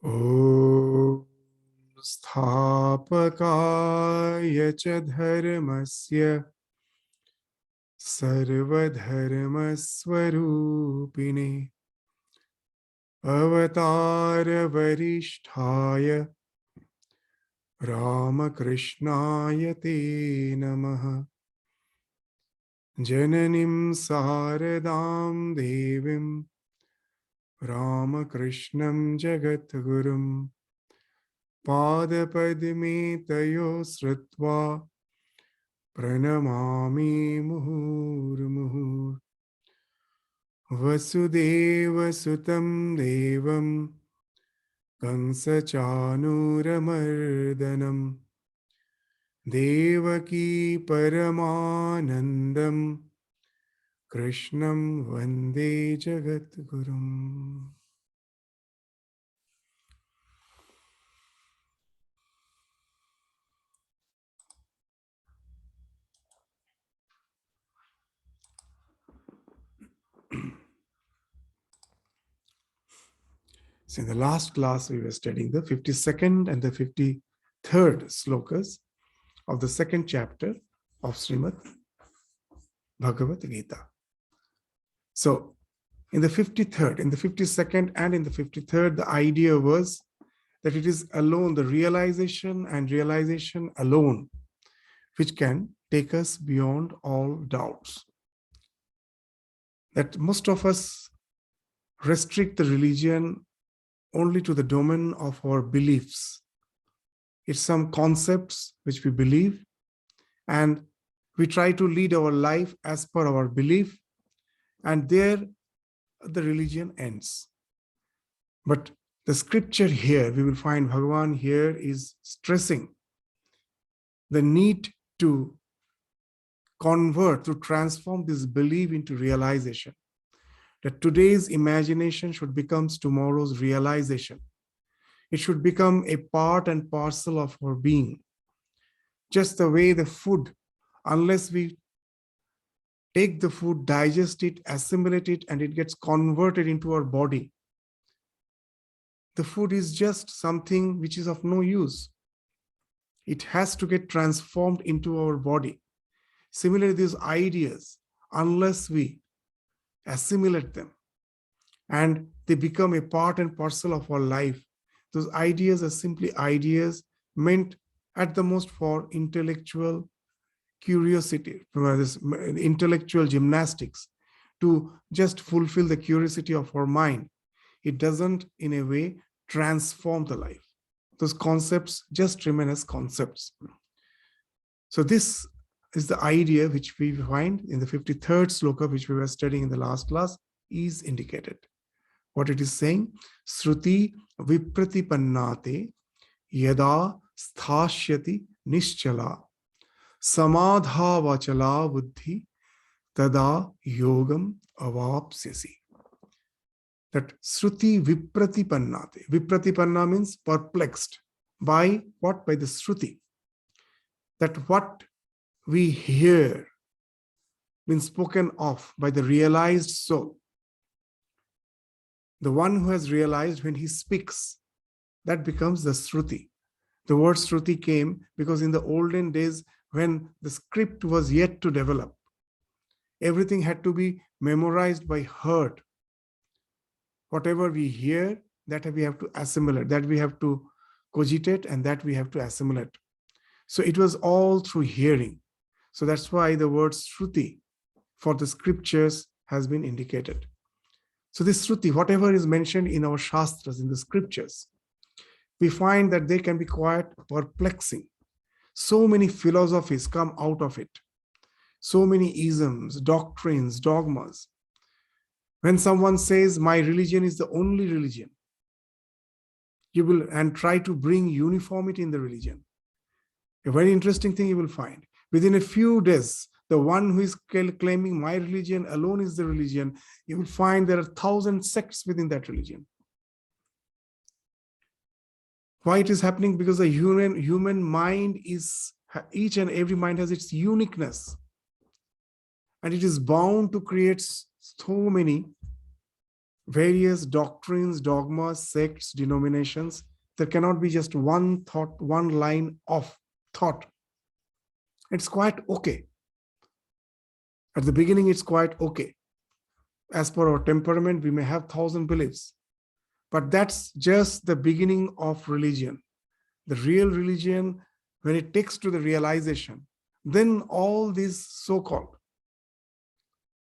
Om Sthapakaya cha dharmasya sarvadharmasvarupine avatara varishtaya Ramakrishnaya te namaha Jananim Saradam Devim Ramakrishnam Jagatgurum Padapadme Tayo Sritva Pranamami Muhurmuhur Vasudeva Sutam Devam Kansa Chanuramardanam Devaki Paramanandam Krishnam Vande Jagatgurum. So in the last class, we were studying the 52nd and the 53rd slokas of the second chapter of Shrimad Bhagavad Gita. So in the 53rd, in the 52nd, and in the 53rd, the idea was that it is alone, the realization and realization alone, which can take us beyond all doubts. That most of us restrict the religion only to the domain of our beliefs. It's some concepts which we believe, and we try to lead our life as per our belief, and there the religion ends. But the scripture here, we will find Bhagavan here is stressing the need to convert, to transform this belief into realization. That today's imagination should become tomorrow's realization. It should become a part and parcel of our being. Just the way the food, unless we take the food, digest it, assimilate it, and it gets converted into our body, the food is just something which is of no use. It has to get transformed into our body. Similarly, these ideas, unless we assimilate them and they become a part and parcel of our life, those ideas are simply ideas meant at the most for intellectual curiosity, intellectual gymnastics, to just fulfill the curiosity of our mind. It doesn't, in a way, transform the life. Those concepts just remain as concepts. So this is the idea which we find in the 53rd sloka, which we were studying in the last class, is indicated. What it is saying, Sruti Vipratipannate Yada Sthashyati Nischala Samadha Vachala Buddhi Tada Yogam Avapsyasi. That Sruti Vipratipannate. Vipratipanna means perplexed. By what? By the Sruti. That what we hear been spoken of by the realized soul. The one who has realized, when he speaks, that becomes the Sruti. The word Sruti came because in the olden days, when the script was yet to develop, everything had to be memorized by heart. Whatever we hear, that we have to assimilate, that we have to cogitate, and that we have to assimilate. So it was all through hearing. So that's why the word Shruti for the scriptures has been indicated. So this Shruti, whatever is mentioned in our Shastras, in the scriptures, we find that they can be quite perplexing. So many philosophies come out of it. So many isms, doctrines, dogmas. When someone says, my religion is the only religion, you will, and try to bring uniformity in the religion. A very interesting thing you will find. Within a few days, the one who is claiming my religion alone is the religion, you will find there are 1,000 sects within that religion. Why it is happening? Because the human mind is, each and every mind has its uniqueness. And it is bound to create so many various doctrines, dogmas, sects, denominations. There cannot be just one thought, one line of thought. It's quite okay. At the beginning, it's quite okay. As per our temperament, we may have 1,000 beliefs, but that's just the beginning of religion. The real religion, when it takes to the realization, then all these so-called,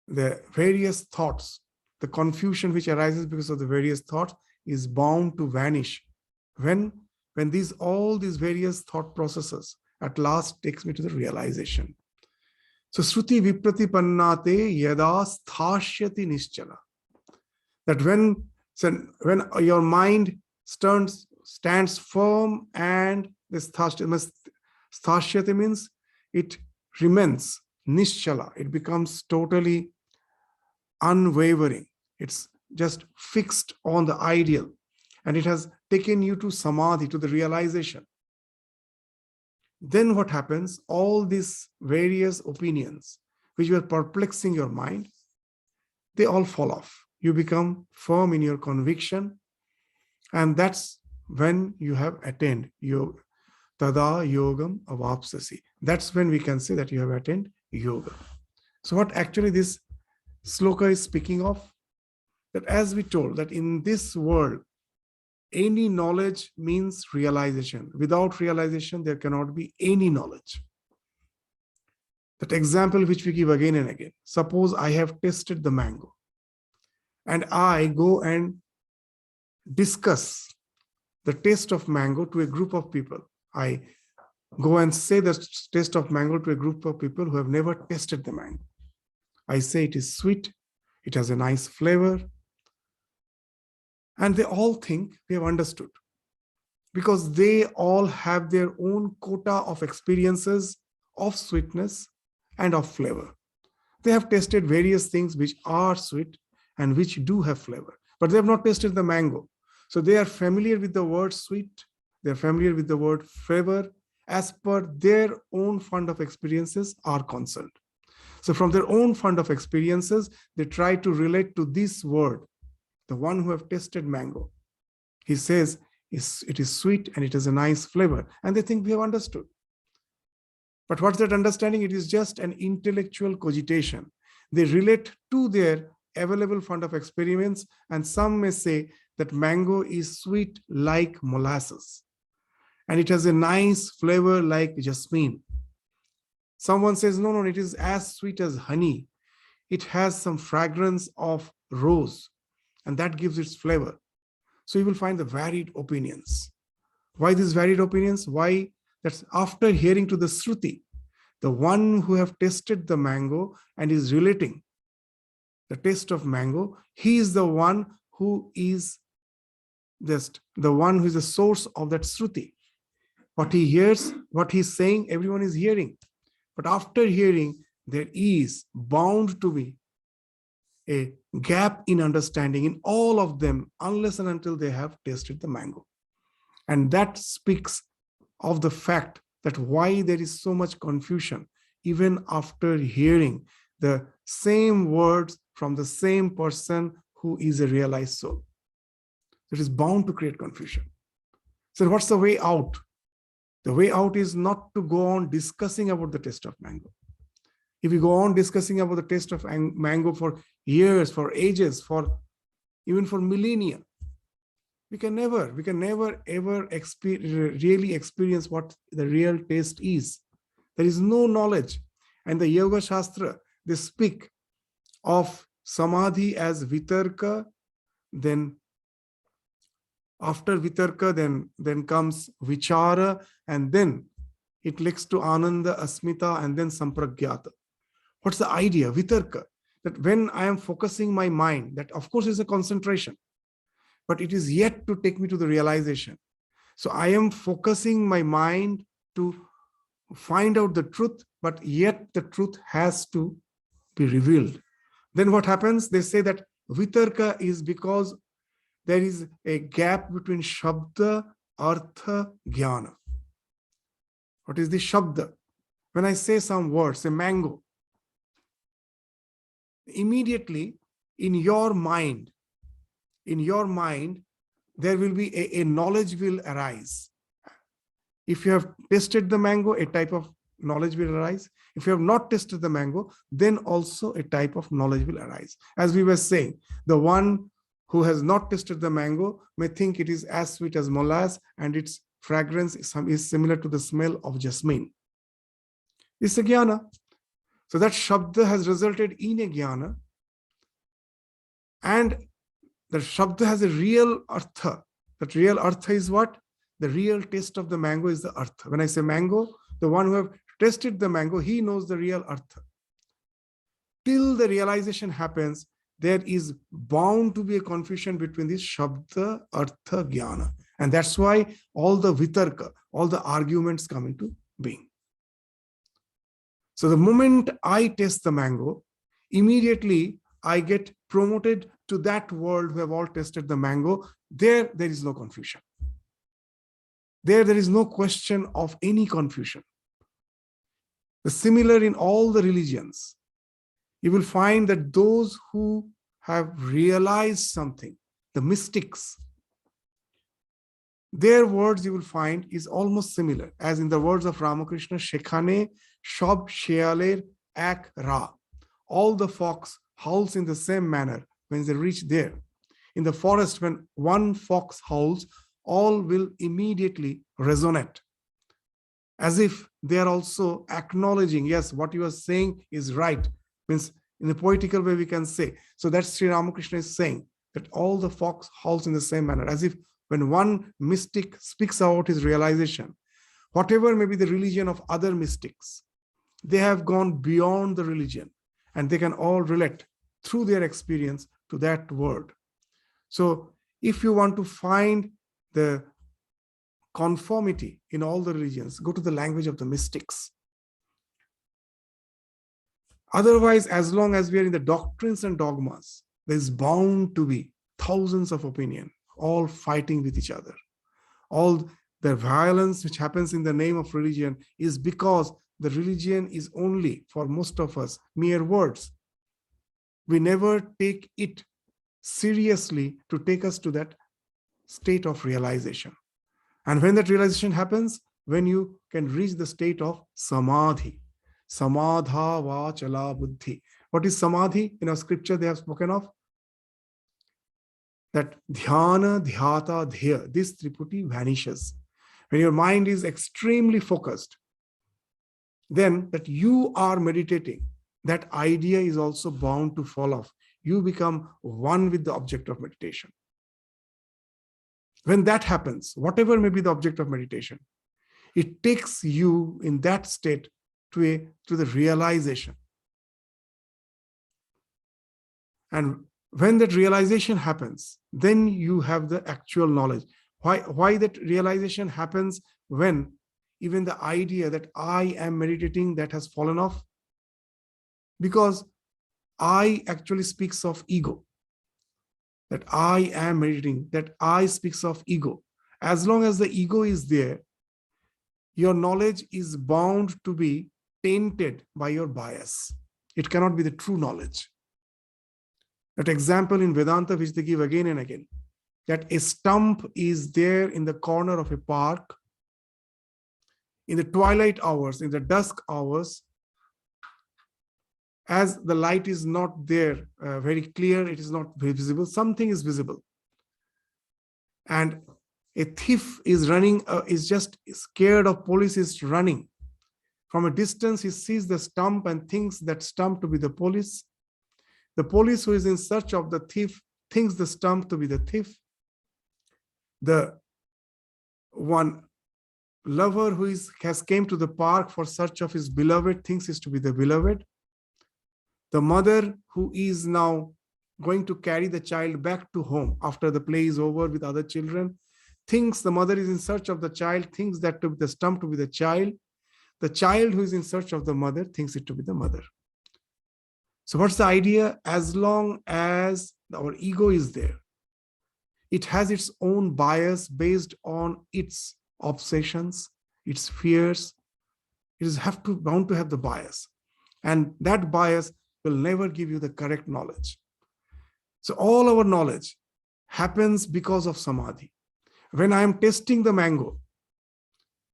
the various thoughts, the confusion which arises because of the various thoughts is bound to vanish. When all these various thought processes at last takes me to the realization. So Shruti Vipratipannate yada sthashyati nischala. That when your mind stands firm, and this sthashyati means it remains nischala. It becomes totally unwavering. It's just fixed on the ideal, and it has taken you to samadhi, to the realization. Then what happens? All these various opinions which were perplexing your mind, they all fall off. You become firm in your conviction, and that's when you have attained yoga. Tada yogam avapsasi. That's when we can say that you have attained yoga. So what actually this sloka is speaking of, that as we told, that in this world, any knowledge means realization. Without realization, there cannot be any knowledge. That example which we give again and again. Suppose I have tasted the mango, and I go and discuss the taste of mango to a group of people. I go and say the taste of mango to a group of people who have never tasted the mango. I say it is sweet, it has a nice flavor, and they all think we have understood, because they all have their own quota of experiences of sweetness and of flavor. They have tasted various things which are sweet and which do have flavor, but they have not tasted the mango. So they are familiar with the word sweet, they are familiar with the word flavor as per their own fund of experiences are concerned. So from their own fund of experiences, they try to relate to this word, the one who have tasted mango. He says it is sweet and it has a nice flavor, and they think we have understood. But what's that understanding? It is just an intellectual cogitation. They relate to their available fund of experiments, and some may say that mango is sweet like molasses, and it has a nice flavor like jasmine. Someone says, no, it is as sweet as honey. It has some fragrance of rose, and that gives its flavor. So you will find the varied opinions. Why these varied opinions? Why? That's after hearing to the Shruti, the one who have tasted the mango and is relating the taste of mango, he is the one who is just the one who is the source of that Shruti. What he hears, what he's saying, everyone is hearing. But after hearing, there is bound to be a gap in understanding in all of them, unless and until they have tasted the mango. And that speaks of the fact that why there is so much confusion, even after hearing the same words from the same person who is a realized soul. It is bound to create confusion. So what's the way out? The way out is not to go on discussing about the taste of mango. If we go on discussing about the taste of mango for years, for ages, even for millennia, we can never ever really experience what the real taste is. There is no knowledge. And the Yoga Shastra, they speak of samadhi as vitarka, then after vitarka, then comes vichara, and then it leads to ananda, asmita, and then sampragyata. What's the idea? Vitarka, that when I am focusing my mind, that of course is a concentration, but it is yet to take me to the realization. So I am focusing my mind to find out the truth, but yet the truth has to be revealed. Then what happens? They say that vitarka is because there is a gap between shabda, artha, jnana. What is the shabda? When I say some words, say mango, immediately in your mind, in your mind, there will be a knowledge will arise. If you have tasted the mango, a type of knowledge will arise. If you have not tasted the mango, then also a type of knowledge will arise. As we were saying, the one who has not tasted the mango may think it is as sweet as molasses and its fragrance is similar to the smell of jasmine. It's a jnana. So that shabda has resulted in a jnana, and the shabda has a real artha. That real artha is what? The real taste of the mango is the artha. When I say mango, the one who have tasted the mango, he knows the real artha. Till the realization happens, there is bound to be a confusion between this shabda, artha, jnana. And that's why all the vitarka, all the arguments come into being. So the moment I taste the mango, immediately I get promoted to that world who have all tasted the mango. There is no confusion. There is no question of any confusion. The similar in all the religions. You will find that those who have realized something, the mystics, their words you will find is almost similar, as in the words of Ramakrishna, Shekhane Shob Shealer Ak Ra. All the fox howls in the same manner when they reach there. In the forest, when one fox howls, all will immediately resonate, as if they are also acknowledging, yes, what you are saying is right. Means in a poetical way we can say. So that's Sri Ramakrishna is saying, that all the fox howls in the same manner, as if when one mystic speaks out his realization, whatever may be the religion of other mystics, they have gone beyond the religion and they can all relate through their experience to that word. So if you want to find the conformity in all the religions, go to the language of the mystics. Otherwise, as long as we are in the doctrines and dogmas, there is bound to be thousands of opinions, all fighting with each other. All the violence which happens in the name of religion is because the religion is only, for most of us, mere words. We never take it seriously to take us to that state of realization. And when that realization happens, when you can reach the state of samadhi, samadha vachala buddhi. What is samadhi? In our scripture they have spoken of that dhyana, dhyata, dhya, this triputi vanishes. When your mind is extremely focused, then that you are meditating, that idea is also bound to fall off. You become one with the object of meditation. When that happens, whatever may be the object of meditation, it takes you in that state to the realization. And when that realization happens, then you have the actual knowledge. Why that realization happens? When even the idea that I am meditating, that has fallen off. Because I actually speaks of ego. That I am meditating, that I speaks of ego. As long as the ego is there, your knowledge is bound to be tainted by your bias. It cannot be the true knowledge. That example in Vedanta, which they give again and again, that a stump is there in the corner of a park in the twilight hours, in the dusk hours, as the light is not there very clear, it is not very visible, something is visible. And a thief is running, is just scared of police, is running. From a distance, he sees the stump and thinks that stump to be the police. The police who is in search of the thief thinks the stump to be the thief. The one lover who has came to the park for search of his beloved thinks is to be the beloved. The mother who is now going to carry the child back to home after the play is over with other children thinks the mother is in search of the child, thinks that to be the stump to be the child. The child who is in search of the mother thinks it to be the mother. So what's the idea? As long as our ego is there, it has its own bias based on its obsessions, its fears. It is bound to have the bias. And that bias will never give you the correct knowledge. So all our knowledge, happens because of samadhi. When I am tasting the mango,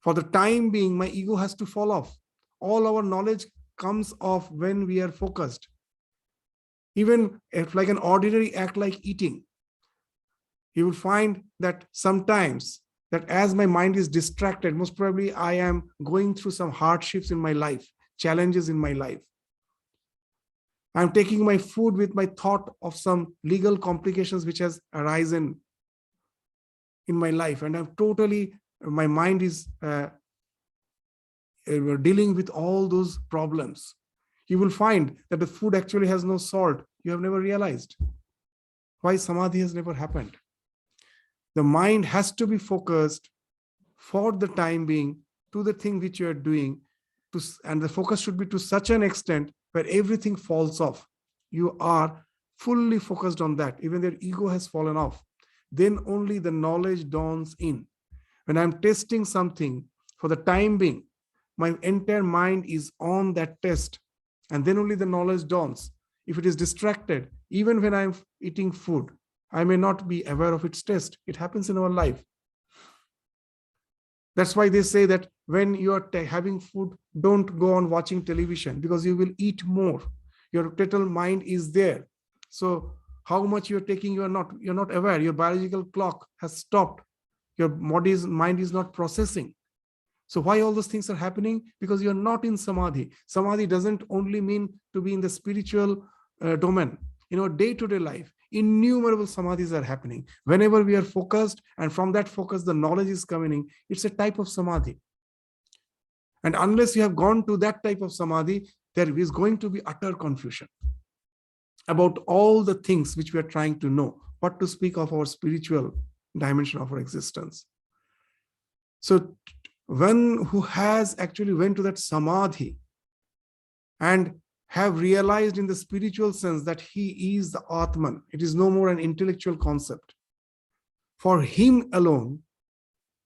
for the time being, my ego has to fall off. All our knowledge comes off when we are focused. Even if like an ordinary act like eating, you will find that sometimes that as my mind is distracted, most probably I am going through some hardships in my life, challenges in my life. I'm taking my food with my thought of some legal complications which has arisen in my life, and I'm totally, my mind is dealing with all those problems. You will find that the food actually has no salt. You have never realized why samadhi has never happened. The mind has to be focused for the time being to the thing which you are doing, and the focus should be to such an extent where everything falls off. You are fully focused on that, even their ego has fallen off. Then only the knowledge dawns in. When I'm testing something, for the time being, my entire mind is on that test, and then only the knowledge dawns. If it is distracted, even when I'm eating food, I may not be aware of its taste. It happens in our life. That's why they say that when you are having food, don't go on watching television, because you will eat more. Your total mind is there. So how much you're taking, you're not aware. Your biological clock has stopped. Your mind is not processing. So why all those things are happening? Because you're not in samadhi. Samadhi doesn't only mean to be in the spiritual domain. In our day-to-day life, innumerable samadhis are happening. Whenever we are focused, and from that focus, the knowledge is coming in, it's a type of samadhi. And unless you have gone to that type of samadhi, there is going to be utter confusion about all the things which we are trying to know, what to speak of our spiritual dimension of our existence. So one who has actually went to that samadhi and have realized in the spiritual sense that he is the Atman, it is no more an intellectual concept. For him alone,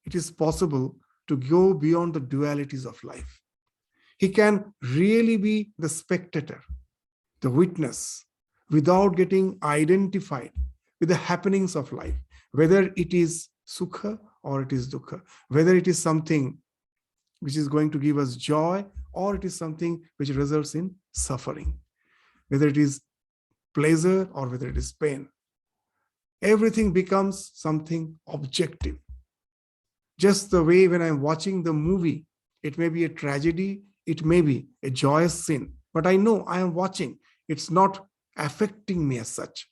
it is possible to go beyond the dualities of life. He can really be the spectator, the witness, without getting identified with the happenings of life, whether it is sukha or it is dukkha, whether it is something which is going to give us joy or it is something which results in suffering, whether it is pleasure or whether it is pain. Everything becomes something objective. Just the way when I'm watching the movie, it may be a tragedy, it may be a joyous scene, but I know I am watching. It's not affecting me as such.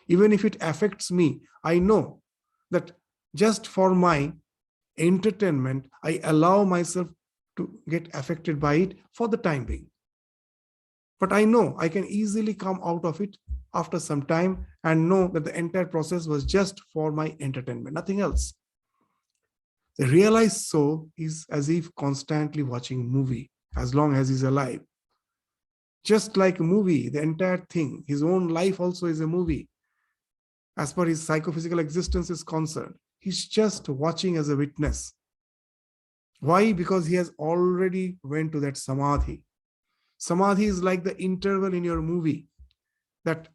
Even if it affects me, I know that just for my entertainment, I allow myself to get affected by it for the time being. But I know I can easily come out of it after some time and know that the entire process was just for my entertainment, nothing else. The realized soul is as if constantly watching a movie as long as he's alive. Just like a movie, the entire thing, his own life also is a movie. As per his psychophysical existence is concerned, he's just watching as a witness. Why? Because he has already went to that samadhi. Samadhi is like the interval in your movie. That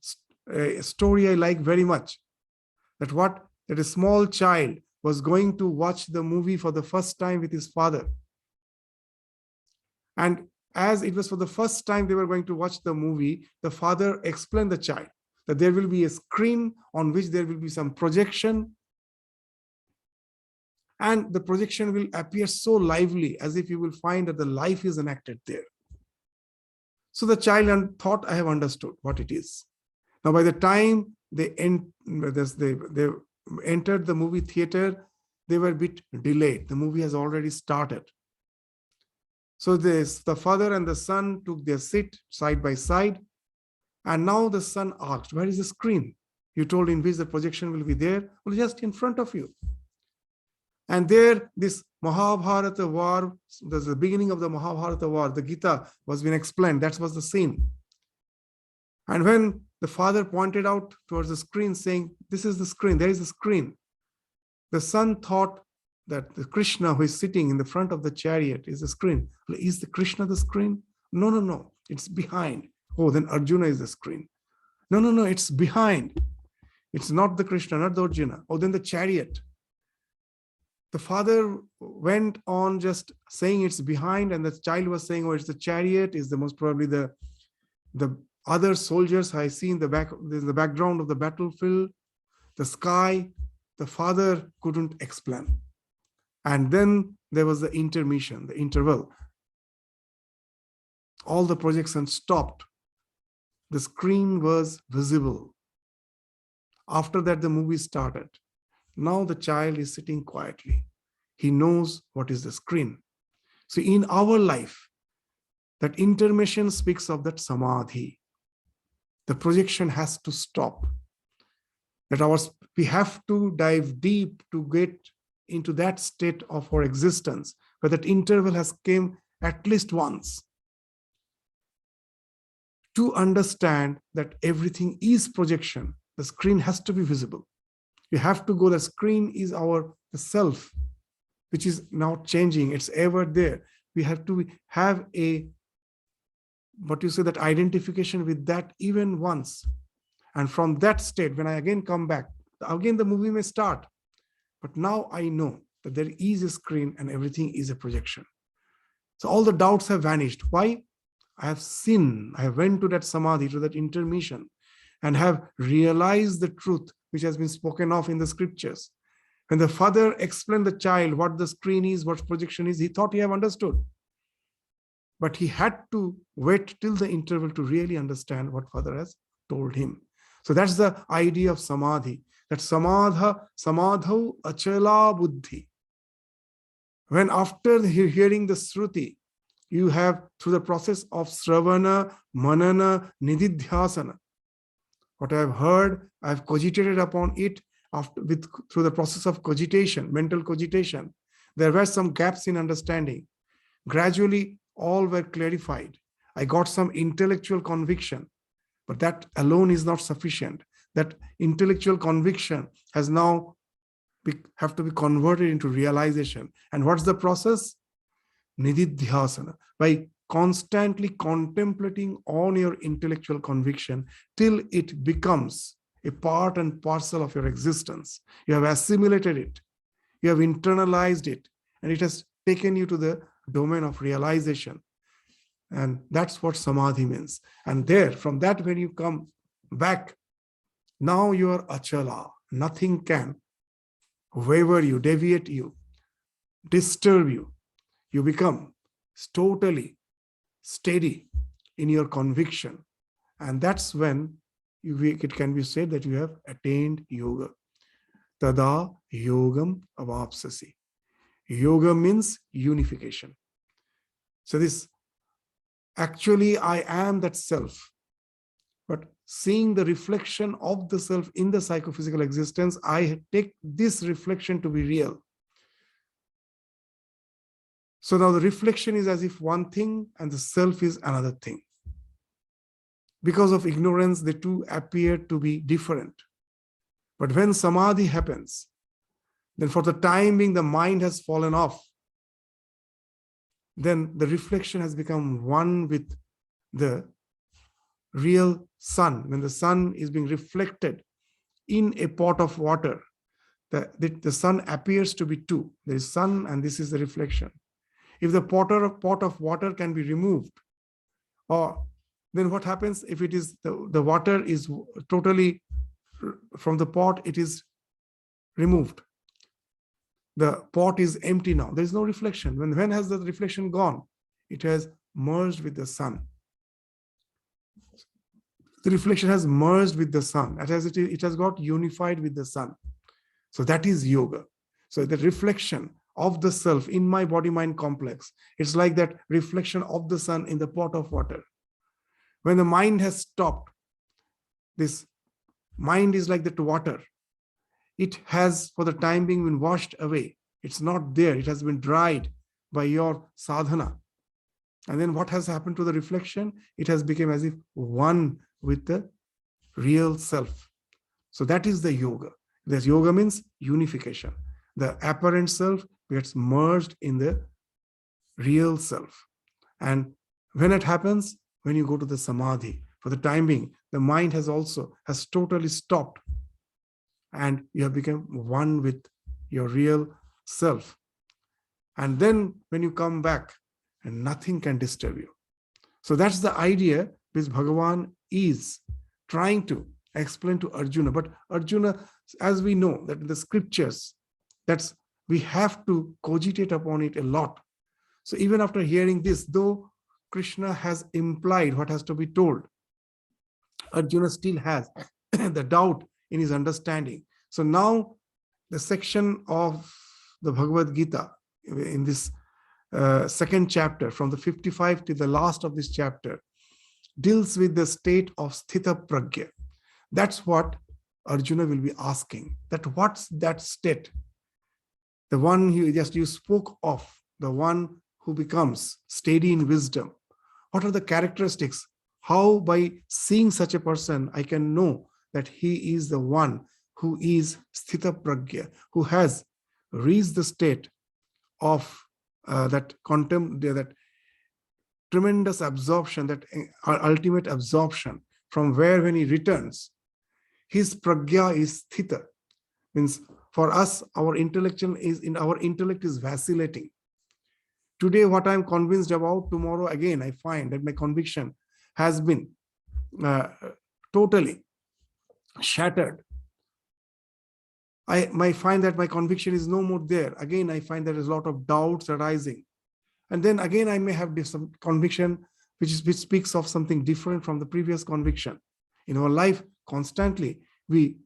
story I like very much. That a small child was going to watch the movie for the first time with his father. And as it was for the first time they were going to watch the movie, the father explained the child that there will be a screen on which there will be some projection, and the projection will appear so lively as if you will find that the life is enacted there. So the child thought, I have understood what it is. Now by the time they entered the movie theater, they were a bit delayed. The movie has already started. So the father and the son took their seat side by side. And now the son asked, where is the screen? You told in which the projection will be there. Well, just in front of you. And there, this Mahabharata war, the beginning of the Mahabharata war, the Gita was being explained. That was the scene. And when the father pointed out towards the screen saying, this is the screen, there is the screen, the son thought that the Krishna who is sitting in the front of the chariot is the screen. Is the Krishna the screen? No, it's behind. Oh, then Arjuna is the screen. No, it's behind. It's not the Krishna, not the Arjuna. Or then the chariot. The father went on just saying it's behind, and the child was saying, oh, it's the chariot, is the most probably the other soldiers I see in the background of the battlefield, the sky. The father couldn't explain. And then there was the intermission, the interval. All the projections stopped. The screen was visible. After that, the movie started. Now the child is sitting quietly. He knows what is the screen. So in our life, that intermission speaks of that samadhi. The projection has to stop. We have to dive deep to get into that state of our existence, where that interval has came at least once, to understand that everything is projection. The screen has to be visible. You have to go, the screen is the self, which is now changing. It's ever there. We have to have that identification with that even once. And from that state, when I again come back, again the movie may start. But now I know that there is a screen and everything is a projection. So all the doubts have vanished. Why? I have seen, I have went to that samadhi, to that intermission, and have realized the truth which has been spoken of in the scriptures. When the father explained the child what the screen is, what projection is, he thought he have understood. But he had to wait till the interval to really understand what father has told him. So that's the idea of samadhi, that samadhau achala buddhi. When after hearing the Shruti, you have, through the process of Sravana, Manana, Nididhyasana, what I have heard, I have cogitated upon it through the process of cogitation, mental cogitation. There were some gaps in understanding. Gradually, all were clarified. I got some intellectual conviction, but that alone is not sufficient. That intellectual conviction has now have to be converted into realization. And what's the process? Nididhyasana. By constantly contemplating on your intellectual conviction till it becomes a part and parcel of your existence. You have assimilated it. You have internalized it. And it has taken you to the domain of realization. And that's what samadhi means. And there, from that, when you come back, now you are achala. Nothing can waver you, deviate you, disturb you. You become totally steady in your conviction. And that's when it can be said that you have attained yoga. Tada yogam avapsasi. Yoga means unification. So this, actually I am that self. But seeing the reflection of the self in the psychophysical existence, I take this reflection to be real. So now the reflection is as if one thing and the self is another thing. Because of ignorance, the two appear to be different. But when samadhi happens, then for the time being, the mind has fallen off. Then the reflection has become one with the real sun. When the sun is being reflected in a pot of water, the sun appears to be two. There is sun and this is the reflection. If the pot of water can be removed, or then what happens if it is the water is totally from the pot, it is removed. The pot is empty now. There is no reflection. When has the reflection gone? It has merged with the sun. The reflection has merged with the sun. It has got unified with the sun. So that is yoga. So the reflection of the self in my body-mind complex, it's like that reflection of the sun in the pot of water. When the mind has stopped, this mind is like that water. It has, for the time being, been washed away. It's not there. It has been dried by your sadhana. And then what has happened to the reflection? It has become as if one with the real self. So that is the yoga. This yoga means unification. The apparent self gets merged in the real self. And when it happens, when you go to the samadhi, for the time being, the mind has totally stopped. and you have become one with your real self. And then when you come back, and nothing can disturb you. So that's the idea which Bhagavan is trying to explain to Arjuna. But Arjuna, as we know that in the scriptures, that's we have to cogitate upon it a lot. So even after hearing this, though Krishna has implied what has to be told, Arjuna still has the doubt in his understanding. So now the section of the Bhagavad Gita in this second chapter, from the 55 to the last of this chapter, deals with the state of Sthita Pragya. That's what Arjuna will be asking. That what's that state? The one you spoke of, the one who becomes steady in wisdom. What are the characteristics? How by seeing such a person, I can know that he is the one who is Sthita Pragya, who has reached the state of that tremendous absorption, that ultimate absorption, from where when he returns, his pragya is sthita. Means for us, our intellect is vacillating. Today, what I'm convinced about, tomorrow again, I find that my conviction has been totally shattered. I might find that my conviction is no more there. Again, I find there is a lot of doubts arising. And then again, I may have some conviction which speaks of something different from the previous conviction. In our life, constantly, we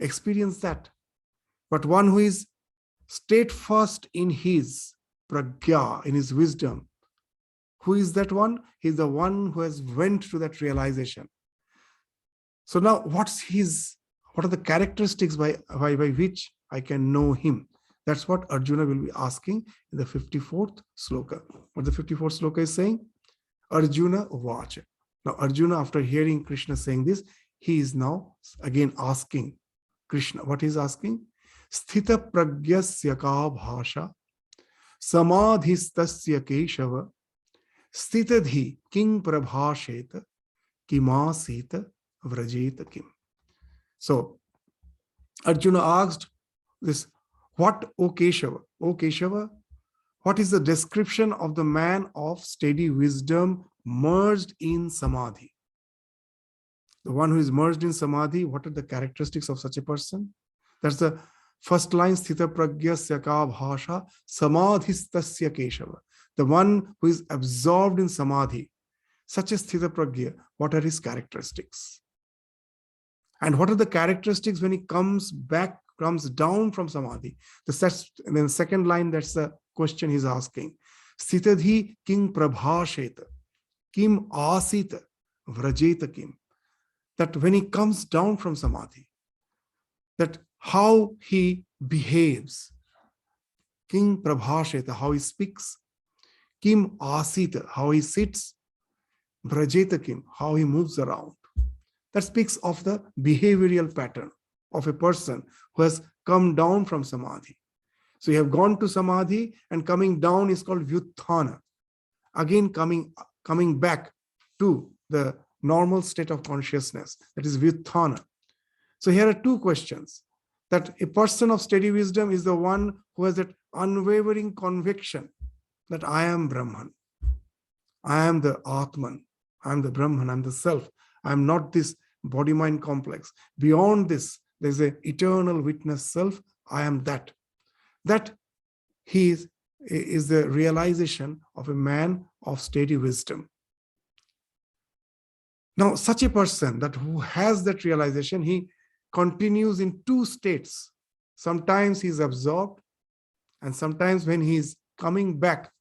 experience that. But one who is steadfast in his pragya, in his wisdom, who is that one? He is the one who has went to that realization. So now, what are the characteristics by which I can know him? That's what Arjuna will be asking in the 54th sloka. What the 54th sloka is saying? Arjuna Vacha. Now, Arjuna, after hearing Krishna saying this, he is now again asking Krishna. What he is asking? Sthita pragyasya ka bhasha samadhistasya keshava sthitadhi king prabhasheta kimasita vrajeta kim. So, Arjuna asked this, what, O Keshava? O Keshava, what is the description of the man of steady wisdom merged in samadhi? The one who is merged in samadhi, what are the characteristics of such a person? That's the first line, Sthita Pragyasya ka bhasha samadhistasya Keshava. The one who is absorbed in samadhi, such a Sthita Pragya, what are his characteristics? And what are the characteristics when he comes down from samadhi? The second line, that's the question he's asking. Sthitadhi king prabhasheta, kim asita vrajeta kim. That when he comes down from samadhi, that how he behaves. King prabhasheta, how he speaks. Kim asita, how he sits. Vrajeta kim, how he moves around. That speaks of the behavioral pattern of a person who has come down from samadhi. So you have gone to samadhi, and coming down is called vyutthana. Again, coming back to the normal state of consciousness, that is vyutthana. So here are two questions. That a person of steady wisdom is the one who has that unwavering conviction that I am Brahman. I am the Atman. I am the Brahman. I am the self. I am not this body-mind complex. Beyond this, there is an eternal witness self. I am that. That is the realization of a man of steady wisdom. Now, such a person who has that realization, he continues in two states. Sometimes he is absorbed, and sometimes when he is coming back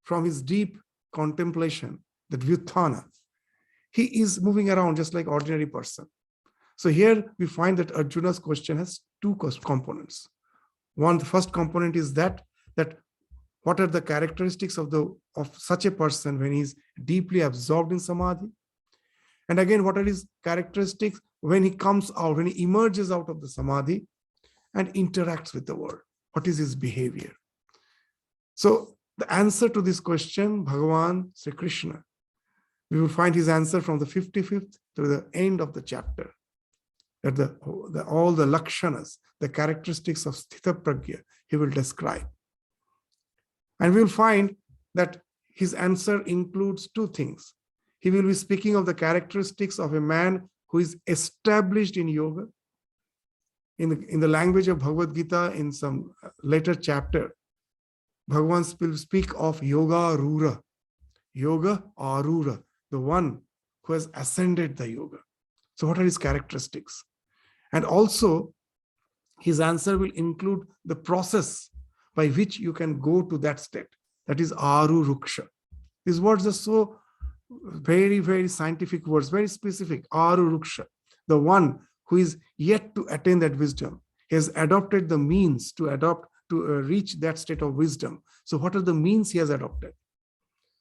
from his deep contemplation, that vyutthana, he is moving around just like ordinary person. So here we find that Arjuna's question has two components. One, the first component is that what are the characteristics of such a person when he is deeply absorbed in samadhi? And again, what are his characteristics when he comes out, when he emerges out of the samadhi and interacts with the world? What is his behavior? So the answer to this question, Bhagavan Sri Krishna, we will find his answer from the 55th to the end of the chapter. that all the lakshanas, the characteristics of sthita pragya, he will describe. And we will find that his answer includes two things. He will be speaking of the characteristics of a man who is established in yoga. In the language of Bhagavad Gita, in some later chapter, Bhagavan will speak of yoga arura. Yoga arura, the one who has ascended the yoga. So what are his characteristics? And also, his answer will include the process by which you can go to that state. That is aruruksha. These words are so very, very scientific words, very specific. Aruruksha, the one who is yet to attain that wisdom. He has adopted the means to reach that state of wisdom. So what are the means he has adopted?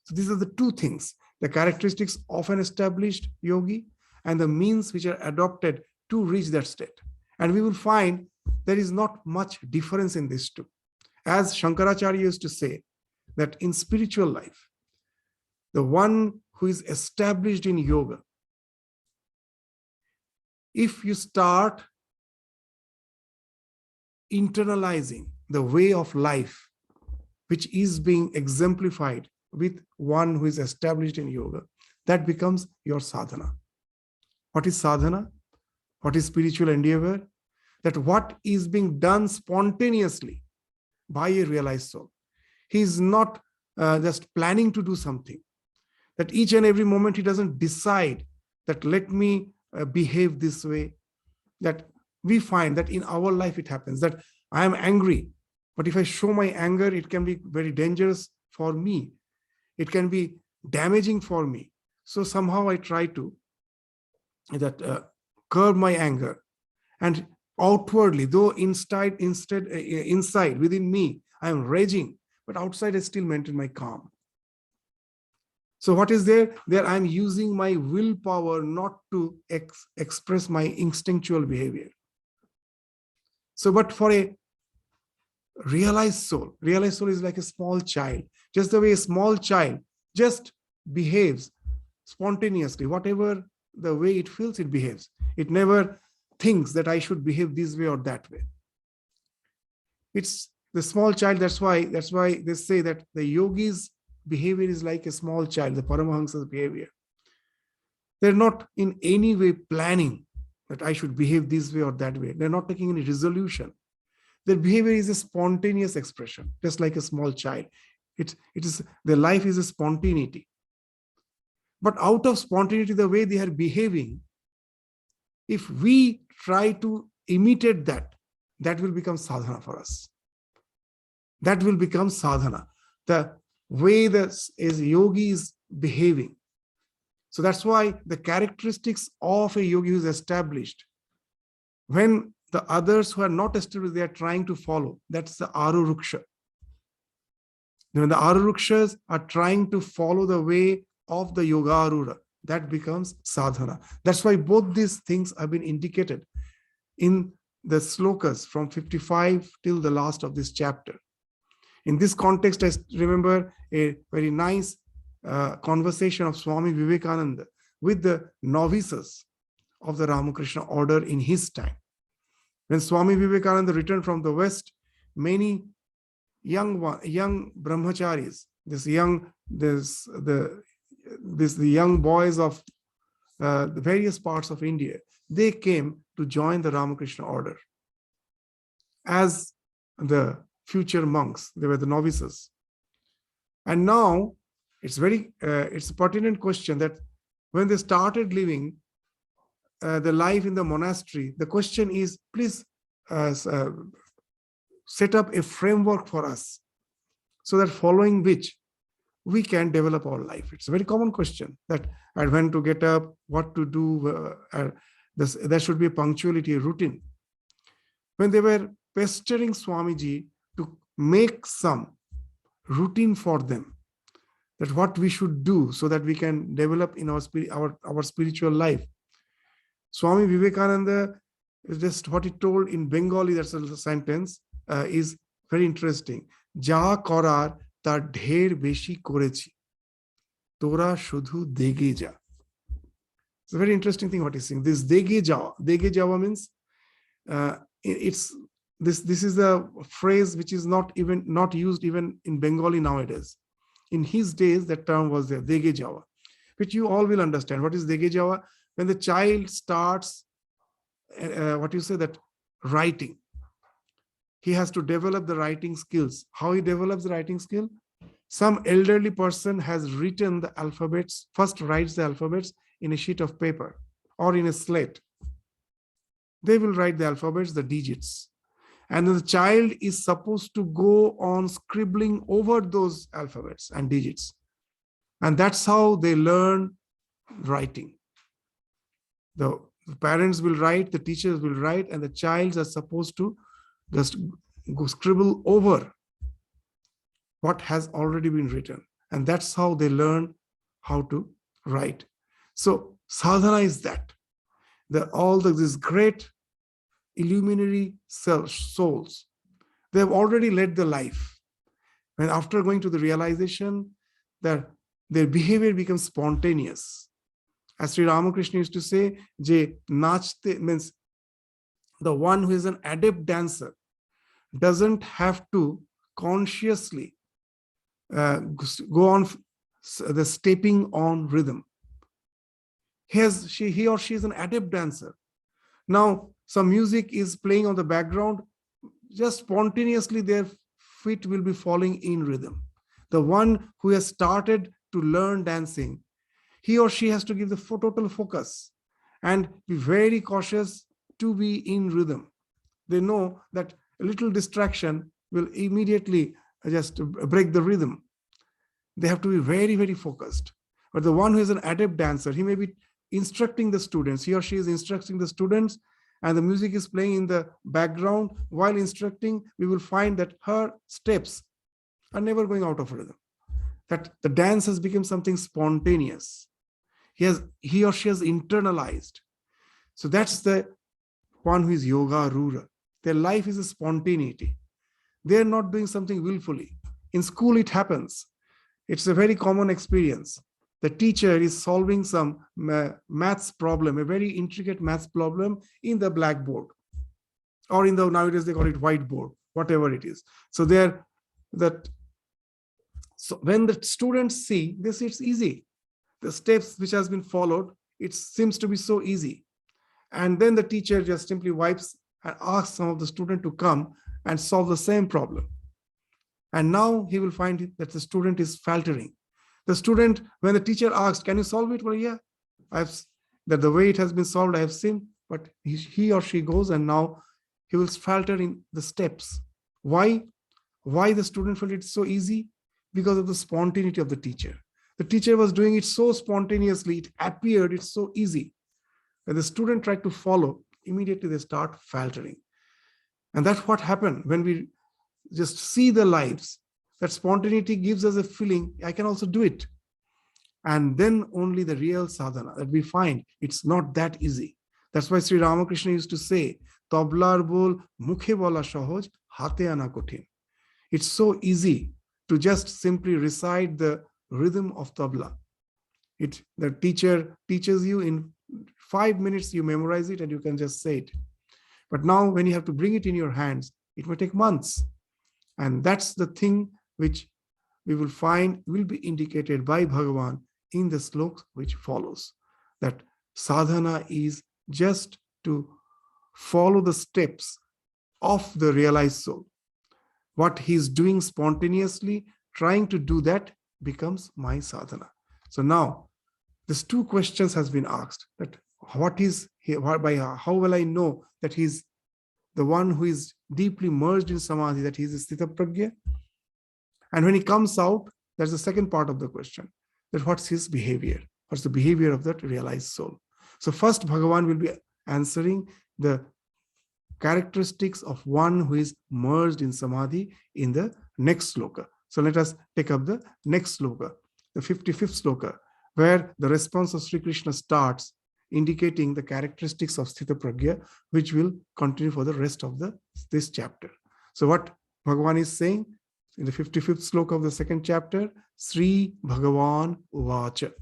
So these are the two things, the characteristics of an established yogi and the means which are adopted to reach that state. And we will find there is not much difference in these two. As Shankaracharya used to say, that in spiritual life, the one who is established in yoga, if you start internalizing the way of life which is being exemplified with one who is established in yoga, that becomes your sadhana. What is sadhana? What is spiritual endeavor? That what is being done spontaneously by a realized soul. He is not just planning to do something. That each and every moment he doesn't decide that let me behave this way. That we find that in our life it happens that I am angry, but if I show my anger, it can be very dangerous for me. It can be damaging for me. So somehow I try to curb my anger, and outwardly, though inside within me, I am raging, but outside I still maintain my calm. So what is there? There I am using my willpower not to express my instinctual behavior. So, but for a realized soul is like a small child. Just the way a small child just behaves spontaneously, whatever the way it feels, it behaves. It never thinks that I should behave this way or that way. It's the small child. That's why they say that the yogi's behavior is like a small child, the Paramahansa's behavior. They're not in any way planning that I should behave this way or that way. They're not taking any resolution. Their behavior is a spontaneous expression, just like a small child. Their life is a spontaneity. But out of spontaneity, the way they are behaving, if we try to imitate that, that will become sadhana for us. That will become sadhana. The way the yogi is behaving. So that's why the characteristics of a yogi who is established, when the others who are not established, they are trying to follow, that's the aruruksha. When the arurukshas are trying to follow the way of the yoga arura, that becomes sadhana. That's why both these things have been indicated in the slokas from 55 till the last of this chapter. In this context, I remember a very nice conversation of Swami Vivekananda with the novices of the Ramakrishna order in his time. When Swami Vivekananda returned from the West, many young brahmacharis, the young boys of the various parts of India, they came to join the Ramakrishna order as the future monks. They were the novices. And now it's a pertinent question that when they started living the life in the monastery, the question is, please set up a framework for us so that following which we can develop our life. It's a very common question that when to get up, what to do, there should be a punctuality, a routine. When they were pestering Swamiji to make some routine for them, that what we should do so that we can develop in our spiritual life, Swami Vivekananda, is just what he told in Bengali, that's a sentence, is very interesting. Ja korar tar dher beshi korechi, tora shudhu dege ja. It's a very interesting thing what he's saying. This Dege Java. Dege Java means it's this is the phrase which is not used even in Bengali nowadays. In his days, that term was there, Dege Java, which you all will understand. What is Dege Java? When the child starts, that writing. He has to develop the writing skills. How he develops the writing skill? Some elderly person has written the alphabets, first writes the alphabets in a sheet of paper or in a slate. They will write the alphabets, the digits. And the child is supposed to go on scribbling over those alphabets and digits. And that's how they learn writing. The parents will write, the teachers will write, and the child are supposed to just go scribble over what has already been written. And that's how they learn how to write. So sadhana is that. These great illuminary souls, they have already led the life. And after going to the realization that their behavior becomes spontaneous. As Sri Ramakrishna used to say, Je nachte means the one who is an adept dancer doesn't have to consciously go on the stepping on rhythm. He or she is an adept dancer. Now, some music is playing on the background, just spontaneously their feet will be falling in rhythm. The one who has started to learn dancing, he or she has to give the total focus and be very cautious to be in rhythm. They know that a little distraction will immediately just break the rhythm. They have to be very, very focused. But the one who is an adept dancer, he may be instructing the students, he or she is instructing the students, and the music is playing in the background. While instructing, we will find that her steps are never going out of rhythm. That the dance has become something spontaneous. He or she has internalized. So that's the one who is yoga rura. Their life is a spontaneity. They are not doing something willfully. In school, it happens. It's a very common experience. The teacher is solving some maths problem, a very intricate maths problem in the blackboard, or nowadays they call it whiteboard, whatever it is. So when the students see this, it's easy. The steps which has been followed, it seems to be so easy. And then the teacher just simply wipes and asks some of the student to come and solve the same problem. And now he will find that the student is faltering. The student, when the teacher asks, can you solve it? Well, yeah, the way it has been solved, I have seen, but he or she goes and now he will falter in the steps. Why? Why the student felt it so easy? Because of the spontaneity of the teacher. The teacher was doing it so spontaneously, it appeared it's so easy. When the student tried to follow, immediately they start faltering. And that's what happened when we just see the lives. That spontaneity gives us a feeling, I can also do it. And then only the real sadhana that we find, it's not that easy. That's why Sri Ramakrishna used to say, Tablar bol mukhe bola sahoj, hate ana kothin. It's so easy to just simply recite the rhythm of tabla. The teacher teaches you in 5 minutes, you memorize it and you can just say it. But now when you have to bring it in your hands, it may take months. And that's the thing which we will find will be indicated by Bhagavan in the sloka which follows. That sadhana is just to follow the steps of the realized soul. What he's doing spontaneously, trying to do that becomes my sadhana. So now, these two questions has been asked. That what is he, how will I know that he's the one who is deeply merged in samadhi, that he is a sthita prajna? And when he comes out, that's the second part of the question, that what's his behavior? What's the behavior of that realized soul? So first, Bhagavan will be answering the characteristics of one who is merged in samadhi in the next sloka. So let us take up the next sloka, the 55th sloka, where the response of Sri Krishna starts indicating the characteristics of sthita prajna, which will continue for the rest of this chapter. So what Bhagavan is saying in the 55th sloka of the second chapter, Sri Bhagavan Uvacha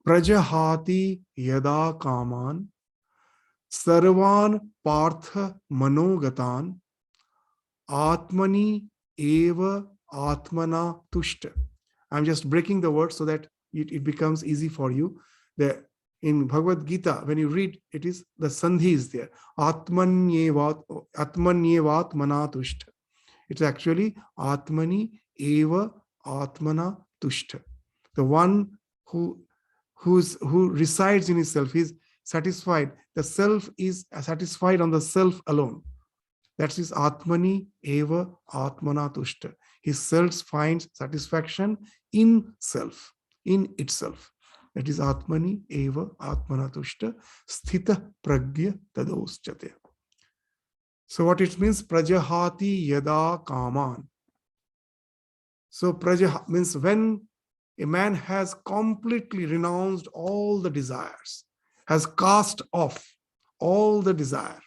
prajahati yada kaman sarvan partha manogatan atmani eva atmana tushta. I'm just breaking the word so that it becomes easy for you. In Bhagavad Gita, when you read, it is the sandhi is there. Atmanyevat manatushta. It's actually Atmani eva atmana tushta. The one who resides in himself is satisfied. The self is satisfied on the self alone. That is Atmani eva atmana tushta. His self finds satisfaction in self, in itself. That is Atmani eva atmana tushta sthita pragya tadoschate. So what it means, prajahati yada kaman. So praja means when a man has completely renounced all the desires, has cast off all the desire.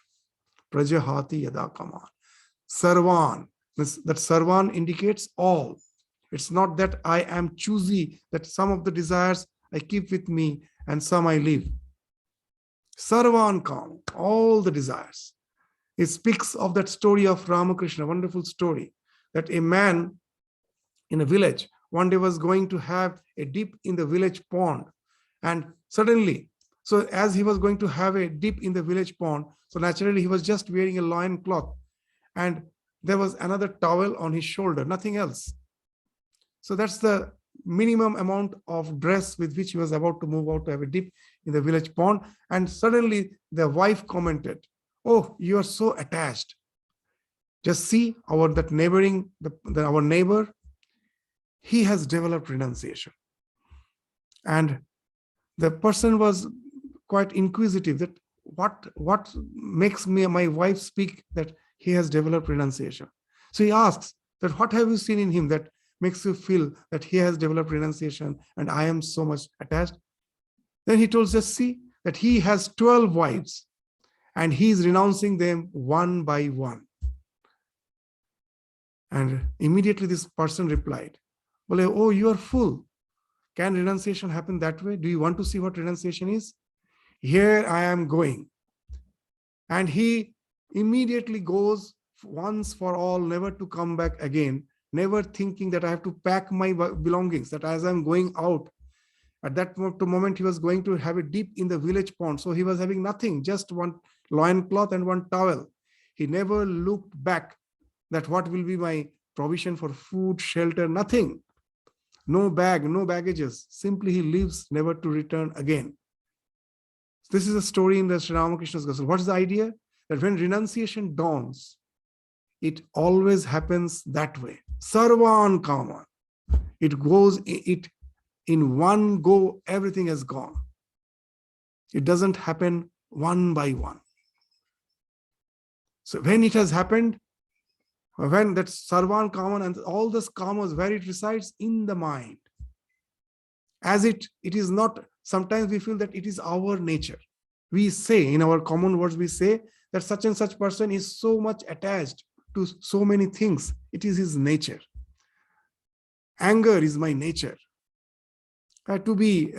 Prajahati yada kaman. Sarvan, means that sarvan indicates all. It's not that I am choosy, that some of the desires I keep with me and some I leave. Sarvan kam, all the desires. It speaks of that story of Ramakrishna, wonderful story, that a man in a village one day was going to have a dip in the village pond. And suddenly, so as he was going to have a dip in the village pond, so naturally he was just wearing a loin cloth and there was another towel on his shoulder, nothing else. So that's the minimum amount of dress with which he was about to move out to have a dip in the village pond. And suddenly the wife commented, "Oh, you are so attached. Just see our neighbor, he has developed renunciation." And the person was quite inquisitive that what makes my wife speak that he has developed renunciation. So he asks that what have you seen in him that makes you feel that he has developed renunciation and I am so much attached? Then he told us, see that he has 12 wives and he is renouncing them one by one. And immediately this person replied, well, oh, you are full. Can renunciation happen that way? Do you want to see what renunciation is? Here I am going. And he immediately goes once for all, never to come back again, never thinking that I have to pack my belongings, that as I'm going out, at that moment he was going to have a dip in the village pond. So he was having nothing, just one loincloth and one towel. He never looked back that what will be my provision for food, shelter, nothing. No bag, no baggages. Simply he leaves, never to return again. This is a story in the Sri Ramakrishna's Gospel. What is the idea? That when renunciation dawns, it always happens that way. Sarvan kama. It goes, in one go, everything has gone. It doesn't happen one by one. So when it has happened, when that sarvan kama and all this kamas, where it resides in the mind, as it is not, sometimes we feel that it is our nature. We say, in our common words, we say that such and such person is so much attached to so many things. It is his nature. Anger is my nature. To be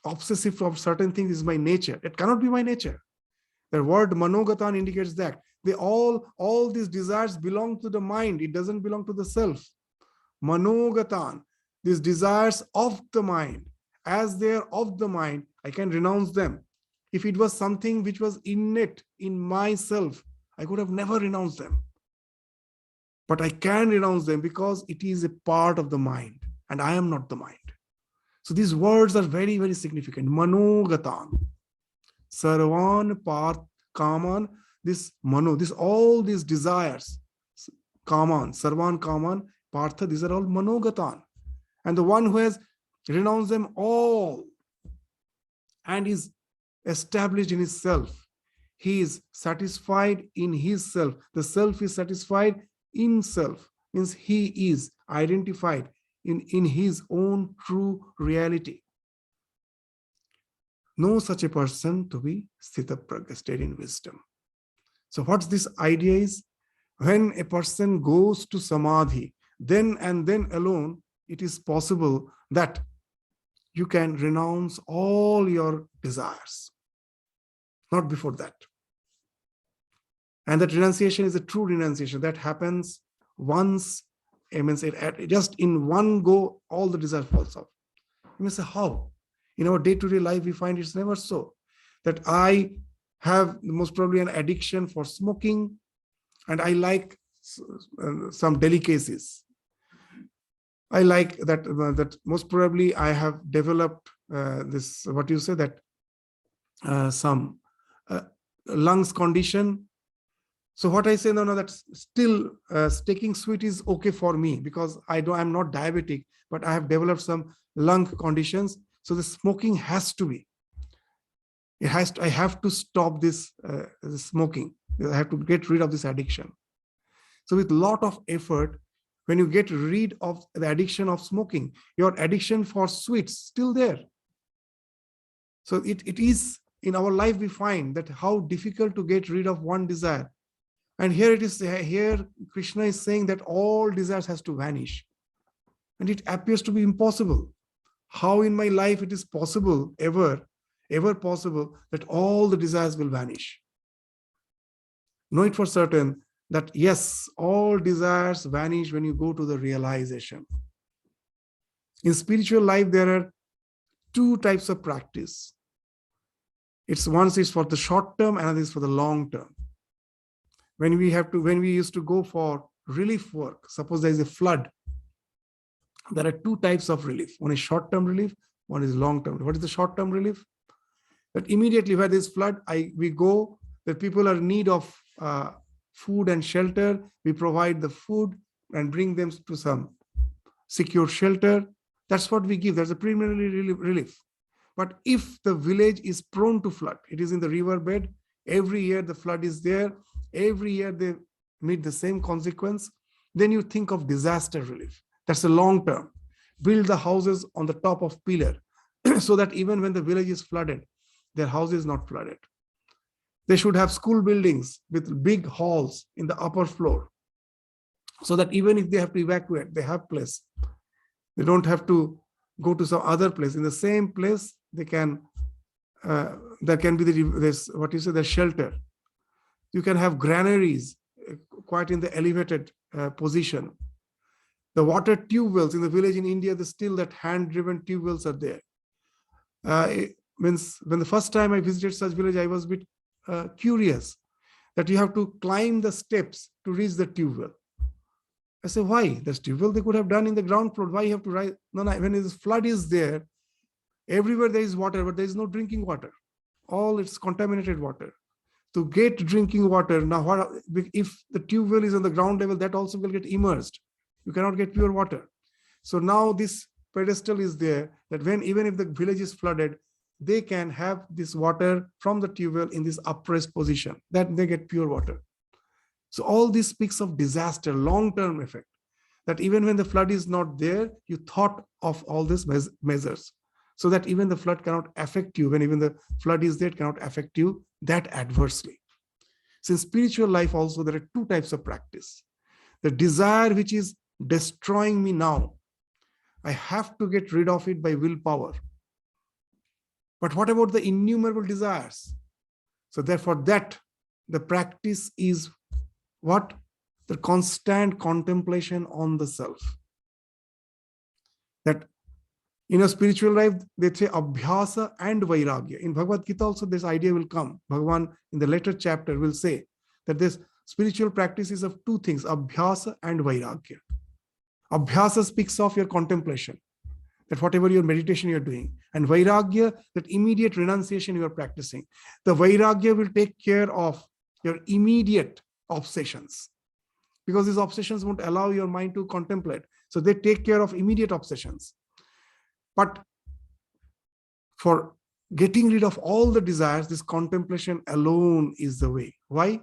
obsessive of certain things is my nature. It cannot be my nature. The word manogatan indicates that. All these desires belong to the mind. It doesn't belong to the self. Manogatan, these desires of the mind, as they are of the mind, I can renounce them. If it was something which was innate in myself, I could have never renounced them. But I can renounce them because it is a part of the mind and I am not the mind. So these words are very, very significant. Manogatan, sarvan part kaman, this mano, all these desires, kaman, sarvan kaman, partha, these are all manogatan. And the one who has renounced them all and is established in his self, he is satisfied in his self. The self is satisfied in self, means he is identified in his own true reality. Know such a person to be sthita pragya, stayed in wisdom. So what's this idea is, when a person goes to samadhi, then and then alone, it is possible that you can renounce all your desires. Not before that. And that renunciation is a true renunciation. That happens once, I mean, just in one go, all the desire falls off. You may say, how? In our day-to-day life, we find it's never so. That I have most probably an addiction for smoking, and I like some delicacies. I like that, that most probably I have developed this, what you say, that some lungs condition. So what I say, no, that's still taking sweet is okay for me because I'm not diabetic, but I have developed some lung conditions. So the smoking has to be. I have to stop this smoking. I have to get rid of this addiction. So with a lot of effort, when you get rid of the addiction of smoking, your addiction for sweets still there. So it is in our life we find that how difficult to get rid of one desire. And here it is, here Krishna is saying that all desires has to vanish. And it appears to be impossible. How in my life it is possible, ever possible, that all the desires will vanish? Know it for certain that yes, all desires vanish when you go to the realization. In spiritual life, there are two types of practice. One is for the short term, another is for the long term. When we used to go for relief work, suppose there is a flood, there are two types of relief. One is short-term relief, one is long-term. What is the short-term relief? That immediately where there is flood, we go, the people are in need of food and shelter. We provide the food and bring them to some secure shelter. That's what we give. That's a preliminary relief. But if the village is prone to flood, it is in the river bed, every year the flood is there, every year they meet the same consequence, then you think of disaster relief. That's the long term. Build the houses on the top of pillar so that even when the village is flooded, their house is not flooded. They should have school buildings with big halls in the upper floor so that even if they have to evacuate, they have place. They don't have to go to some other place. In the same place, they can, there can be the shelter. You can have granaries quite in the elevated position. The water tube wells in the village in India, there's still that hand-driven tube wells are there. When the first time I visited such village, I was a bit curious that you have to climb the steps to reach the tube well. I say, why? The tube well they could have done in the ground floor. Why you have to rise? No, when the flood is there, everywhere there is water, but there is no drinking water. All it's contaminated water. To get drinking water, now if the tube well is on the ground level, that also will get immersed. You cannot get pure water. So now this pedestal is there that even if the village is flooded, they can have this water from the tube well in this upraised position, that they get pure water. So all this speaks of disaster, long-term effect, that even when the flood is not there, you thought of all these measures so that even the flood cannot affect you. When even the flood is there, it cannot affect you that adversely. So in spiritual life also, there are two types of practice. The desire which is destroying me now, I have to get rid of it by willpower. But what about the innumerable desires? So therefore that the practice is what? The constant contemplation on the self. That in a spiritual life, they say abhyasa and vairagya. In Bhagavad Gita also this idea will come. Bhagavan in the later chapter will say that this spiritual practice is of two things, abhyasa and vairagya. Abhyasa speaks of your contemplation, that whatever your meditation you're doing. And vairagya, that immediate renunciation you are practicing. The vairagya will take care of your immediate obsessions, because these obsessions won't allow your mind to contemplate. So they take care of immediate obsessions. But for getting rid of all the desires, this contemplation alone is the way. Why?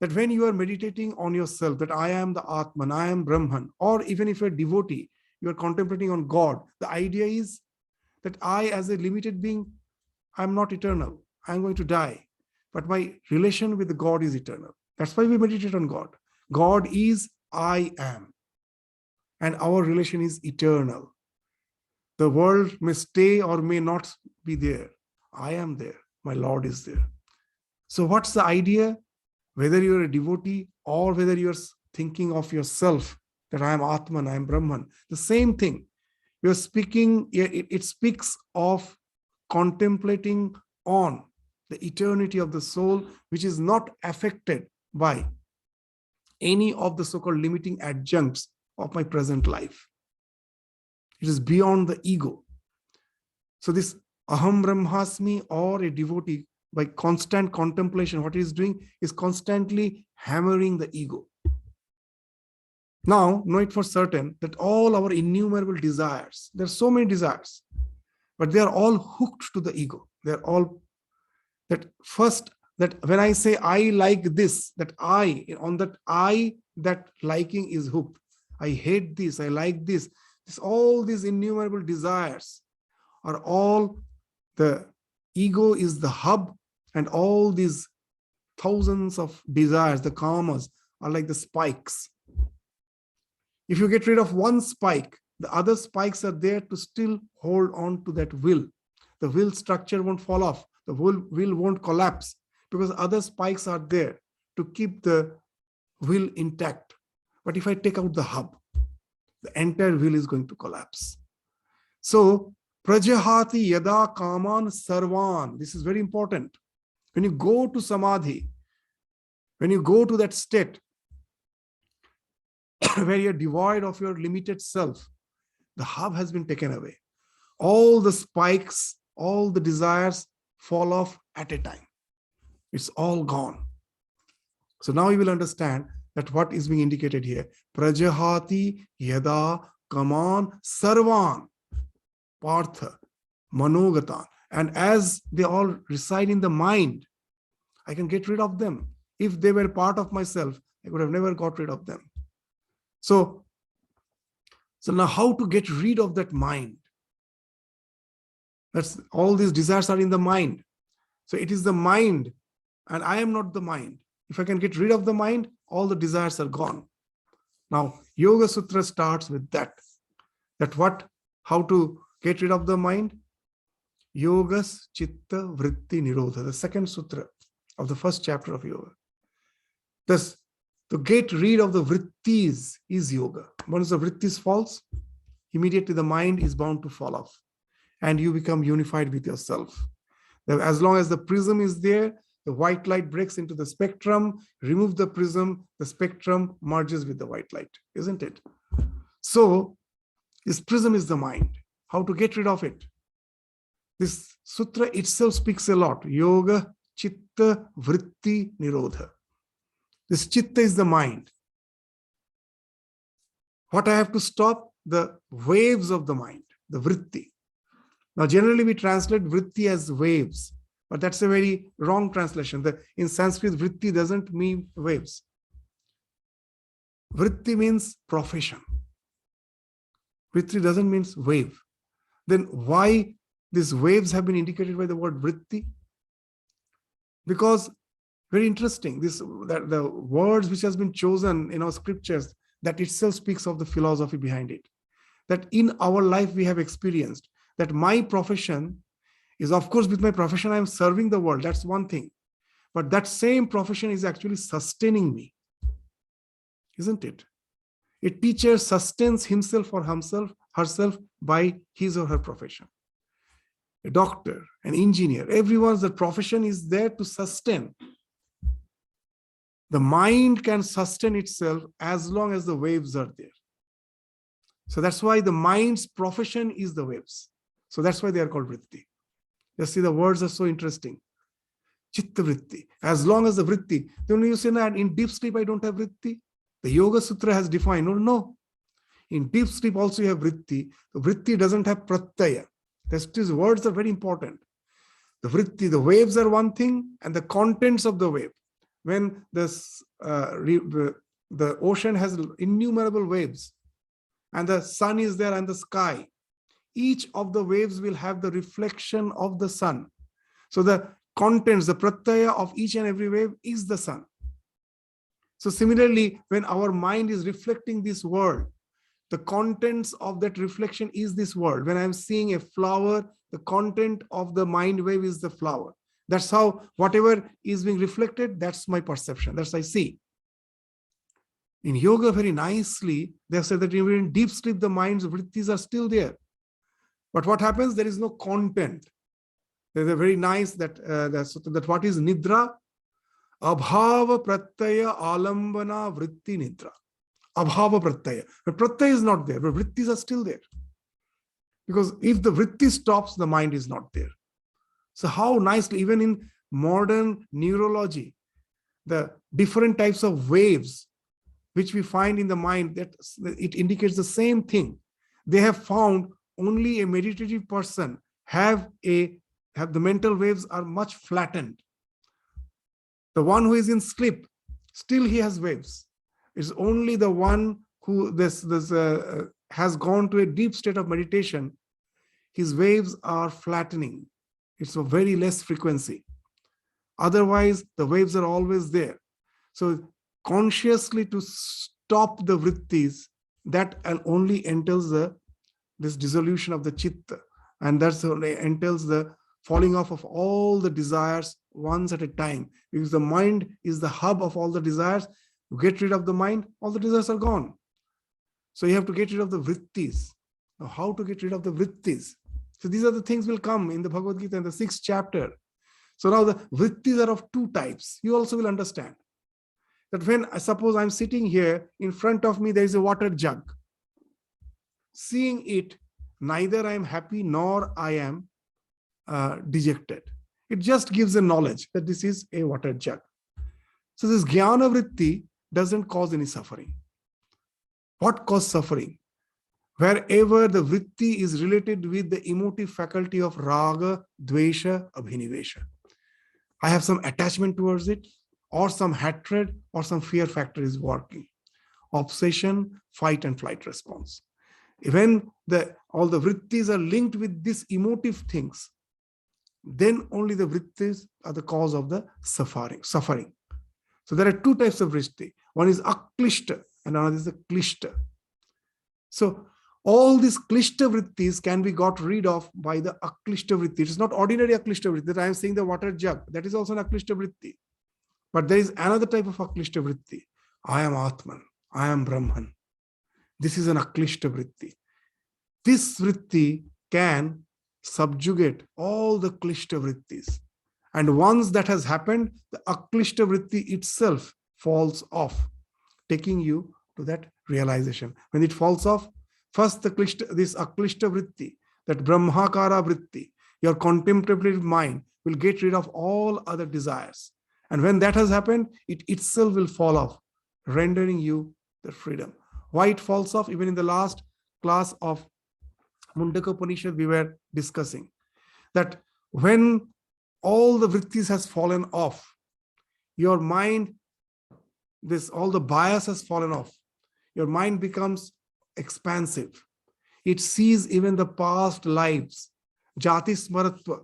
That when you are meditating on yourself, that I am the Atman, I am Brahman, or even if you're a devotee, you are contemplating on God, the idea is that I, as a limited being, I'm not eternal. I'm going to die. But my relation with the God is eternal. That's why we meditate on God. God is I am. And our relation is eternal. The world may stay or may not be there. I am there. My Lord is there. So what's the idea? Whether you're a devotee or whether you're thinking of yourself, that I am Atman, I am Brahman, the same thing. You're speaking, it speaks of contemplating on the eternity of the soul, which is not affected by any of the so-called limiting adjuncts of my present life. It is beyond the ego. So this Aham Brahmasmi, or a devotee, by constant contemplation, what he is doing is constantly hammering the ego. Now, know it for certain that all our innumerable desires, there are so many desires, but they are all hooked to the ego. They're all that first, that when I say I like this, that I, on that I, that liking is hooked. I hate this, I like this. All these innumerable desires are all, the ego is the hub, and all these thousands of desires, the kamas, are like the spikes. If you get rid of one spike, the other spikes are there to still hold on to that will. The will structure won't fall off. The will won't collapse, because other spikes are there to keep the will intact. But if I take out the hub, the entire will is going to collapse. So, prajahati yada kaman sarvan. This is very important. When you go to samadhi, when you go to that state where you're devoid of your limited self, the hub has been taken away. All the spikes, all the desires fall off at a time. It's all gone. So now you will understand that what is being indicated here. Prajahati yada kaman sarvan partha manogatan. And as they all reside in the mind, I can get rid of them. If they were part of myself, I could have never got rid of them. So now how to get rid of that mind? That's all these desires are in the mind. So it is the mind, and I am not the mind. If I can get rid of the mind, all the desires are gone. Now, Yoga Sutra starts with that. How to get rid of the mind? Yogas Chitta Vritti Nirodha, the second sutra of the first chapter of Yoga. Thus, to get rid of the vrittis is yoga. Once the vrittis falls, immediately the mind is bound to fall off, and you become unified with yourself. As long as the prism is there, the white light breaks into the spectrum. Remove the prism, the spectrum merges with the white light, isn't it? So this prism is the mind. How to get rid of it? This sutra itself speaks a lot. Yoga Chitta Vritti Nirodha. This chitta is the mind. What I have to stop? The waves of the mind, the vritti. Now, generally we translate vritti as waves, but that's a very wrong translation. In Sanskrit, vritti doesn't mean waves. Vritti means profession. Vritti doesn't mean wave. Then why these waves have been indicated by the word vritti? Because very interesting, that the words which has been chosen in our scriptures, that itself speaks of the philosophy behind it. That in our life we have experienced that my profession is, of course, with my profession I am serving the world. That's one thing. But that same profession is actually sustaining me. Isn't it? A teacher sustains himself or herself by his or her profession. A doctor, an engineer, everyone's the profession is there to sustain. The mind can sustain itself as long as the waves are there. So that's why the mind's profession is the waves. So that's why they are called vritti. Just see, the words are so interesting. Chitta vritti. As long as the vritti. Then you say that in deep sleep I don't have vritti. The Yoga Sutra has defined, no. In deep sleep also you have vritti. The vritti doesn't have pratyaya. These words are very important. The vritti, the waves are one thing, and the contents of the wave. When the ocean has innumerable waves, and the sun is there and the sky, each of the waves will have the reflection of the sun. So the contents, the pratyaya of each and every wave is the sun. So similarly, when our mind is reflecting this world, the contents of that reflection is this world. When I'm seeing a flower, the content of the mind wave is the flower. That's how whatever is being reflected, that's my perception. That's I see. In yoga, very nicely, they have said that even in deep sleep, the mind's vrittis are still there. But what happens? There is no content. There's a very nice that what is nidra? Abhava pratyaya alambana vritti nidra. Abhava pratyaya. But pratyaya is not there, but vrittis are still there. Because if the vritti stops, the mind is not there. So how nicely, even in modern neurology, the different types of waves which we find in the mind, that it indicates the same thing. They have found only a meditative person have the mental waves are much flattened. The one who is in sleep, still he has waves. It's only the one who has gone to a deep state of meditation, his waves are flattening. It's a very less frequency. Otherwise, the waves are always there. So consciously to stop the vrittis, that only entails this dissolution of the chitta, and that's only entails the falling off of all the desires once at a time, because the mind is the hub of all the desires. You get rid of the mind, all the desires are gone. So you have to get rid of the vrittis. Now, how to get rid of the vrittis? So these are the things will come in the Bhagavad Gita in the 6th chapter. So now the vrittis are of two types. You also will understand that when I suppose I'm sitting here, in front of me there is a water jug. Seeing it, neither I am happy nor I am dejected. It just gives a knowledge that this is a water jug. So this jnana vritti doesn't cause any suffering. What causes suffering? Wherever the vritti is related with the emotive faculty of raga, dvesha, abhinivesha. I have some attachment towards it, or some hatred, or some fear factor is working. Obsession, fight and flight response. When all the vrittis are linked with these emotive things, then only the vrittis are the cause of the suffering. So there are two types of vritti. One is aklishta and another is the klishta. So all these klishta vrittis can be got rid of by the aklishta vritti. It is not ordinary aklishta vritti that I am saying the water jug. That is also an aklishta vritti. But there is another type of aklishta vritti. I am Atman. I am Brahman. This is an aklishta vritti. This vritti can subjugate all the klishta vrittis. And once that has happened, the aklishta vritti itself falls off, taking you to that realization. When it falls off, first this aklishta vritti, that brahmakara vritti, your contemplative mind will get rid of all other desires. And when that has happened, it itself will fall off, rendering you the freedom. Why it falls off? Even in the last class of Mundaka Upanishad, we were discussing that when all the vrittis has fallen off, your mind, all the bias has fallen off. Your mind becomes expansive. It sees even the past lives. Jati smaratva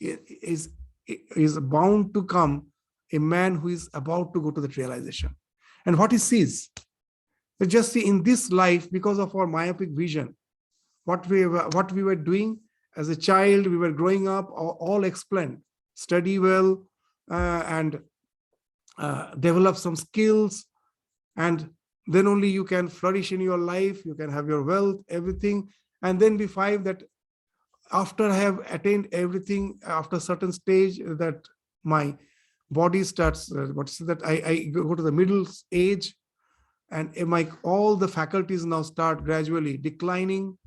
is bound to come a man who is about to go to that realization. And what he sees, so just see in this life, because of our myopic vision, what we were doing as a child, we were growing up, all explained. Study well and develop some skills, and then only you can flourish in your life, you can have your wealth, everything. And then we find that after I have attained everything, after a certain stage, that my body starts, I go to the middle age, and all the faculties now start gradually declining,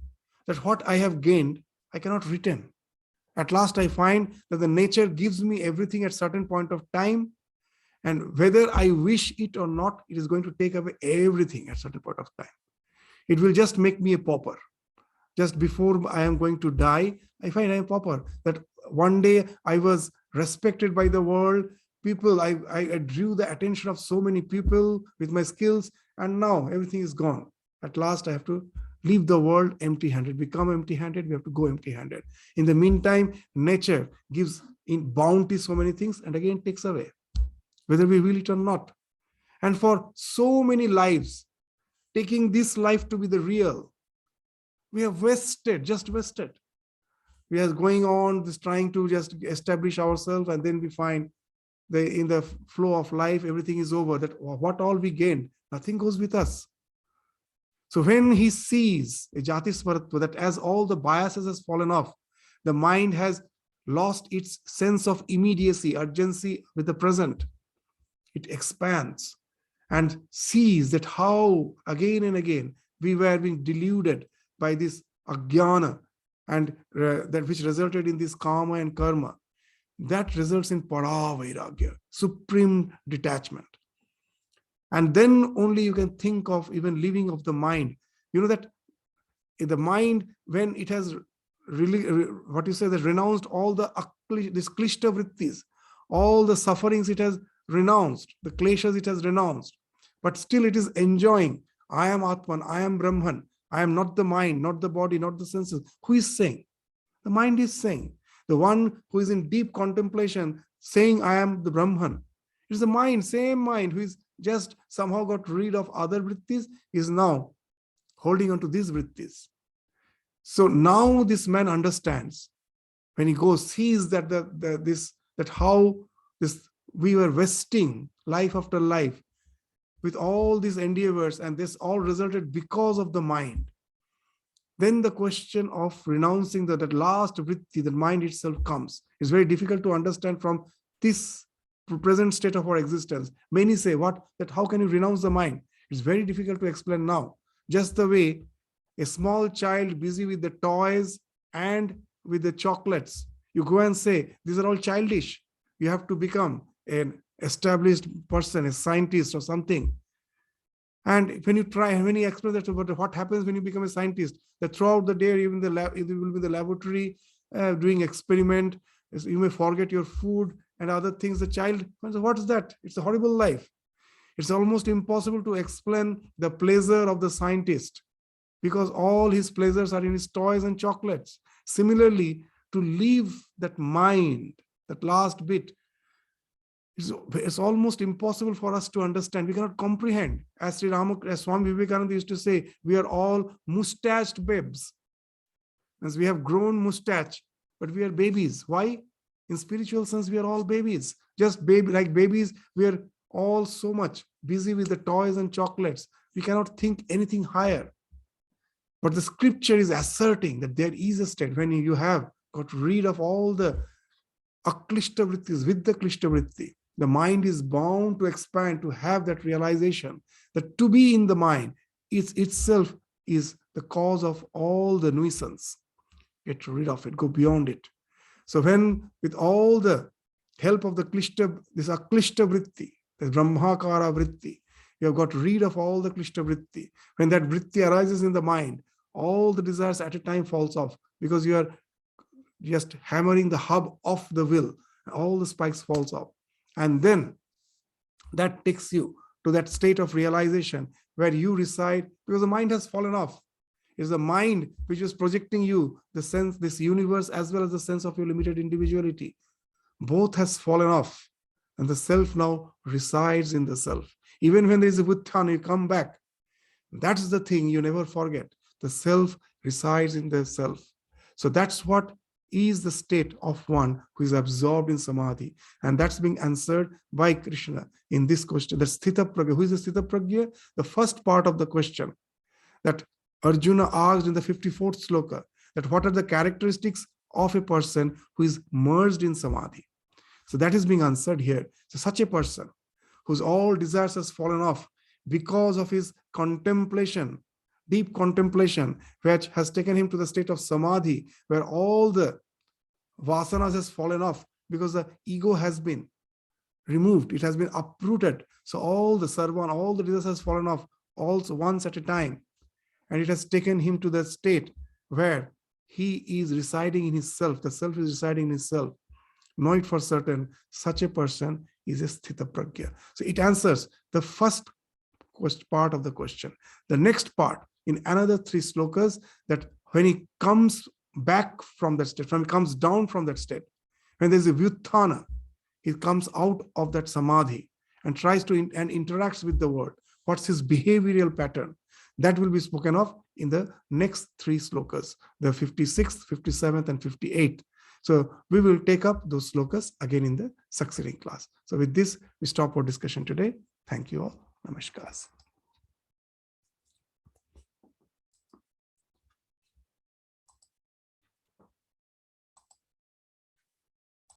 that what I have gained, I cannot retain. At last, I find that the nature gives me everything at certain point of time, and whether I wish it or not, it is going to take away everything at certain point of time. It will just make me a pauper. Just before I am going to die, I find I am a pauper. That one day I was respected by the world. People, I drew the attention of so many people with my skills, and now everything is gone. At last, I have to leave the world empty-handed, become empty-handed, we have to go empty-handed. In the meantime, nature gives in bounty so many things and again takes away, whether we will it or not. And for so many lives, taking this life to be the real. We have just wasted. We are going on this trying to just establish ourselves, and then we find in the flow of life, everything is over. That what all we gained, nothing goes with us. So when he sees a jati smaratva, that as all the biases has fallen off, the mind has lost its sense of immediacy, urgency with the present. It expands and sees that how again and again we were being deluded by this ajnana, and that which resulted in this karma and karma. That results in paravairagya, supreme detachment. And then only you can think of even living of the mind. You know that in the mind, when it has really, what you say, that renounced all this klishta vrittis, all the sufferings it has renounced, the kleshas it has renounced, but still it is enjoying. I am Atman, I am Brahman, I am not the mind, not the body, not the senses. Who is saying? The mind is saying. The one who is in deep contemplation saying, I am the Brahman. It's the mind, same mind, who is just somehow got rid of other vrittis, is now holding on to these vrittis. So now this man understands. When he goes, sees that how we were wasting life after life with all these endeavors, and this all resulted because of the mind. Then the question of renouncing that last vritti, the mind itself, comes. It's very difficult to understand from this present state of our existence. Many say, that how can you renounce the mind? It's very difficult to explain now. Just the way a small child busy with the toys and with the chocolates, you go and say, these are all childish. You have to become an established person, a scientist or something. And when you explain that about what happens when you become a scientist, that throughout the day, even you will be in the laboratory doing experiment, you may forget your food and other things. The child, what is that? It's a horrible life. It's almost impossible to explain the pleasure of the scientist, because all his pleasures are in his toys and chocolates. Similarly, to leave that mind, that last bit, it's almost impossible for us to understand. We cannot comprehend. As Swami Vivekananda used to say, we are all mustached babes. As we have grown mustache, but we are babies. Why? In spiritual sense, we are all babies. Just like babies, we are all so much busy with the toys and chocolates. We cannot think anything higher. But the scripture is asserting that there is a state when you have got rid of all the aklishta vrittis with the klishta vritti. The mind is bound to expand, to have that realization that to be in the mind itself is the cause of all the nuisance. Get rid of it, go beyond it. So when with all the help of this aklishta vritti, the brahmakara vritti, you have got rid of all the klishta vritti. When that vritti arises in the mind, all the desires at a time falls off, because you are just hammering the hub of the will. All the spikes falls off. And then that takes you to that state of realization where you reside, because the mind has fallen off. It's the mind which is projecting you the sense, this universe, as well as the sense of your limited individuality. Both has fallen off, and the self now resides in the self. Even when there is a vuttana, you come back. That's the thing you never forget. The self resides in the self. So that's what is the state of one who is absorbed in samadhi. And that's being answered by Krishna in this question. The sthita pragya. Who is the sthita pragya? The first part of the question that Arjuna asked in the 54th sloka, that what are the characteristics of a person who is merged in samadhi? So that is being answered here. So such a person whose all desires has fallen off because of his contemplation, deep contemplation, which has taken him to the state of samadhi, where all the vasanas has fallen off because the ego has been removed, it has been uprooted. So all the sarvan, all the desires has fallen off also once at a time. And it has taken him to the state where he is residing in his self, the self is residing in his self. Know it for certain, such a person is a sthita pragya. So it answers the first part of the question. The next part, in another 3 slokas, that when he comes back from that state, when he comes down from that state, when there's a vyuthana, he comes out of that samadhi and tries to and interacts with the world. What's his behavioral pattern? That will be spoken of in the next 3 slokas, the 56th, 57th, and 58th. So we will take up those slokas again in the succeeding class. So with this, we stop our discussion today. Thank you all. Namaskar.